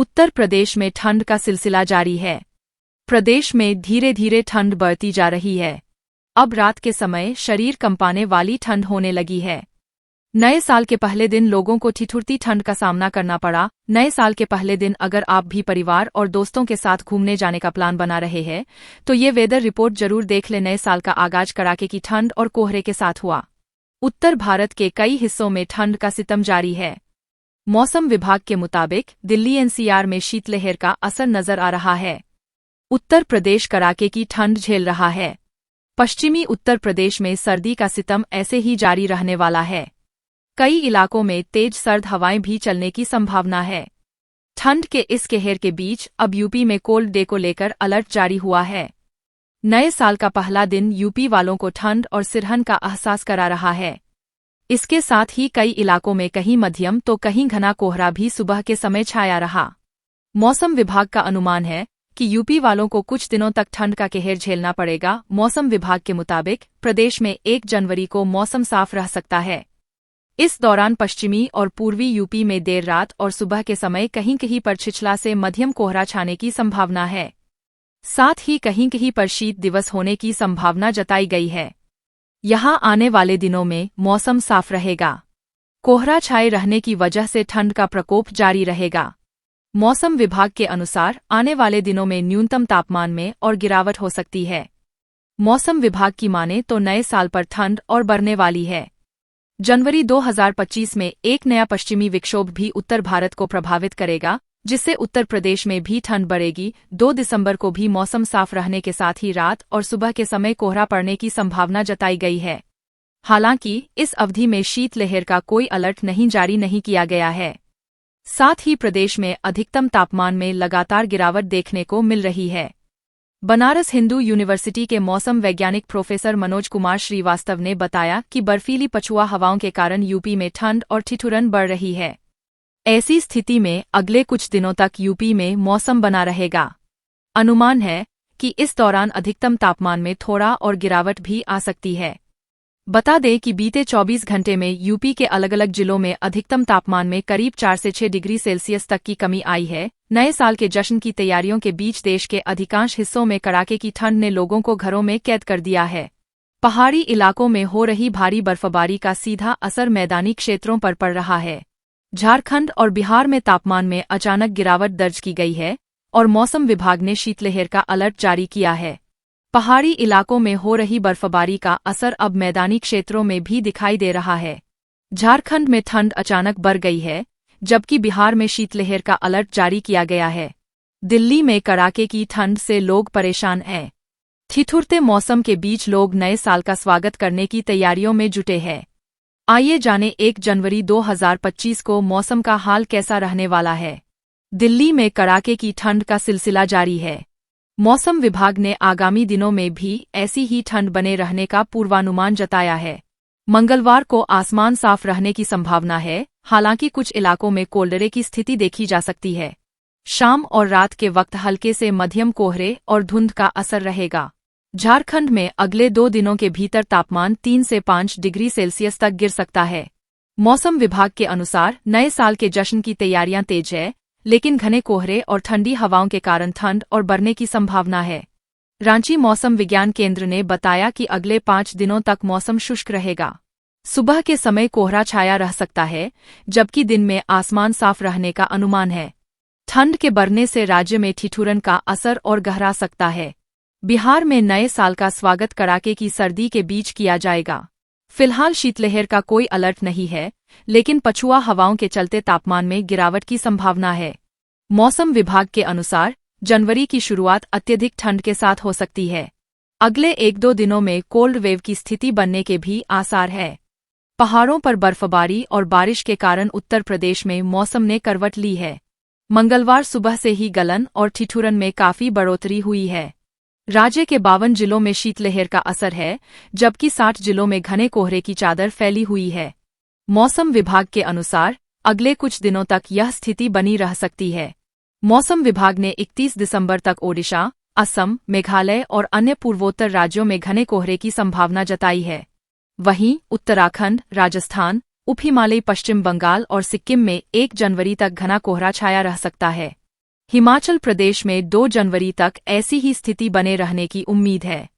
उत्तर प्रदेश में ठंड का सिलसिला जारी है। प्रदेश में धीरे धीरे ठंड बढ़ती जा रही है। अब रात के समय शरीर कंपाने वाली ठंड होने लगी है। नए साल के पहले दिन लोगों को ठिठुरती ठंड का सामना करना पड़ा। नए साल के पहले दिन अगर आप भी परिवार और दोस्तों के साथ घूमने जाने का प्लान बना रहे हैं तो ये वेदर रिपोर्ट जरूर देख लें। नए साल का आगाज कड़ाके की ठंड और कोहरे के साथ हुआ। उत्तर भारत के कई हिस्सों में ठंड का सितम जारी है। मौसम विभाग के मुताबिक दिल्ली एनसीआर में शीतलहर का असर नजर आ रहा है। उत्तर प्रदेश कड़ाके की ठंड झेल रहा है। पश्चिमी उत्तर प्रदेश में सर्दी का सितम ऐसे ही जारी रहने वाला है। कई इलाकों में तेज सर्द हवाएं भी चलने की संभावना है। ठंड के इस कहर के बीच अब यूपी में कोल्ड डे को लेकर अलर्ट जारी हुआ है। नए साल का पहला दिन यूपी वालों को ठंड और सिरहन का एहसास करा रहा है। इसके साथ ही कई इलाकों में कहीं मध्यम तो कहीं घना कोहरा भी सुबह के समय छाया रहा। मौसम विभाग का अनुमान है कि यूपी वालों को कुछ दिनों तक ठंड का कहर झेलना पड़ेगा। मौसम विभाग के मुताबिक प्रदेश में 1 जनवरी को मौसम साफ रह सकता है। इस दौरान पश्चिमी और पूर्वी यूपी में देर रात और सुबह के समय कहीं कहीं पर छिछला से मध्यम कोहरा छाने की संभावना है। साथ ही कहीं कहीं पर शीत दिवस होने की संभावना जताई गई है। यहां आने वाले दिनों में मौसम साफ रहेगा। कोहरा छाए रहने की वजह से ठंड का प्रकोप जारी रहेगा। मौसम विभाग के अनुसार आने वाले दिनों में न्यूनतम तापमान में और गिरावट हो सकती है। मौसम विभाग की माने तो नए साल पर ठंड और बढ़ने वाली है। जनवरी 2025 में एक नया पश्चिमी विक्षोभ भी उत्तर भारत को प्रभावित करेगा, जिससे उत्तर प्रदेश में भी ठंड बढ़ेगी। 2 दिसंबर को भी मौसम साफ रहने के साथ ही रात और सुबह के समय कोहरा पड़ने की संभावना जताई गई है। हालांकि इस अवधि में शीतलहर का कोई अलर्ट जारी नहीं किया गया है। साथ ही प्रदेश में अधिकतम तापमान में लगातार गिरावट देखने को मिल रही है। बनारस हिंदू यूनिवर्सिटी के मौसम वैज्ञानिक प्रोफेसर मनोज कुमार श्रीवास्तव ने बताया कि बर्फीली पछुआ हवाओं के कारण यूपी में ठंड और ठिठुरन बढ़ रही है। ऐसी स्थिति में अगले कुछ दिनों तक यूपी में मौसम बना रहेगा। अनुमान है कि इस दौरान अधिकतम तापमान में थोड़ा और गिरावट भी आ सकती है। बता दें कि बीते 24 घंटे में यूपी के अलग अलग जिलों में अधिकतम तापमान में करीब 4 से 6 डिग्री सेल्सियस तक की कमी आई है। नए साल के जश्न की तैयारियों के बीच देश के अधिकांश हिस्सों में कड़ाके की ठंड ने लोगों को घरों में कैद कर दिया है। पहाड़ी इलाकों में हो रही भारी बर्फबारी का सीधा असर मैदानी क्षेत्रों पर पड़ रहा है। झारखंड और बिहार में तापमान में अचानक गिरावट दर्ज की गई है और मौसम विभाग ने शीतलहर का अलर्ट जारी किया है। पहाड़ी इलाकों में हो रही बर्फबारी का असर अब मैदानी क्षेत्रों में भी दिखाई दे रहा है। झारखंड में ठंड अचानक बढ़ गई है, जबकि बिहार में शीतलहर का अलर्ट जारी किया गया है। दिल्ली में कड़ाके की ठंड से लोग परेशान हैं। ठिठुरते मौसम के बीच लोग नए साल का स्वागत करने की तैयारियों में जुटे हैं। आइए जानें 1 जनवरी 2025 को मौसम का हाल कैसा रहने वाला है। दिल्ली में कड़ाके की ठंड का सिलसिला जारी है। मौसम विभाग ने आगामी दिनों में भी ऐसी ही ठंड बने रहने का पूर्वानुमान जताया है। मंगलवार को आसमान साफ रहने की संभावना है, हालांकि कुछ इलाकों में कोल्ड डे की स्थिति देखी जा सकती है। शाम और रात के वक्त हल्के से मध्यम कोहरे और धुंध का असर रहेगा। झारखंड में अगले 2 दिनों के भीतर तापमान 3 से 5 डिग्री सेल्सियस तक गिर सकता है। मौसम विभाग के अनुसार नए साल के जश्न की तैयारियां तेज है, लेकिन घने कोहरे और ठंडी हवाओं के कारण ठंड और बढ़ने की संभावना है। रांची मौसम विज्ञान केंद्र ने बताया कि अगले 5 दिनों तक मौसम शुष्क रहेगा। सुबह के समय कोहरा छाया रह सकता है, जबकि दिन में आसमान साफ रहने का अनुमान है। ठंड के बढ़ने से राज्य में ठिठुरन का असर और गहरा सकता है। बिहार में नए साल का स्वागत कड़ाके की सर्दी के बीच किया जाएगा। फिलहाल शीतलहर का कोई अलर्ट नहीं है, लेकिन पछुआ हवाओं के चलते तापमान में गिरावट की संभावना है। मौसम विभाग के अनुसार जनवरी की शुरुआत अत्यधिक ठंड के साथ हो सकती है। अगले 1-2 दिनों में कोल्ड वेव की स्थिति बनने के भी आसार है। पहाड़ों पर बर्फबारी और बारिश के कारण उत्तर प्रदेश में मौसम ने करवट ली है। मंगलवार सुबह से ही गलन और ठिठुरन में काफी बढ़ोतरी हुई है। राज्य के 52 जिलों में शीतलहर का असर है, जबकि 60 जिलों में घने कोहरे की चादर फैली हुई है। मौसम विभाग के अनुसार अगले कुछ दिनों तक यह स्थिति बनी रह सकती है। मौसम विभाग ने 31 दिसंबर तक ओडिशा, असम, मेघालय और अन्य पूर्वोत्तर राज्यों में घने कोहरे की संभावना जताई है। वहीं उत्तराखंड, राजस्थान, उप हिमालयी पश्चिम बंगाल और सिक्किम में 1 जनवरी तक घना कोहरा छाया रह सकता है। हिमाचल प्रदेश में 2 जनवरी तक ऐसी ही स्थिति बने रहने की उम्मीद है।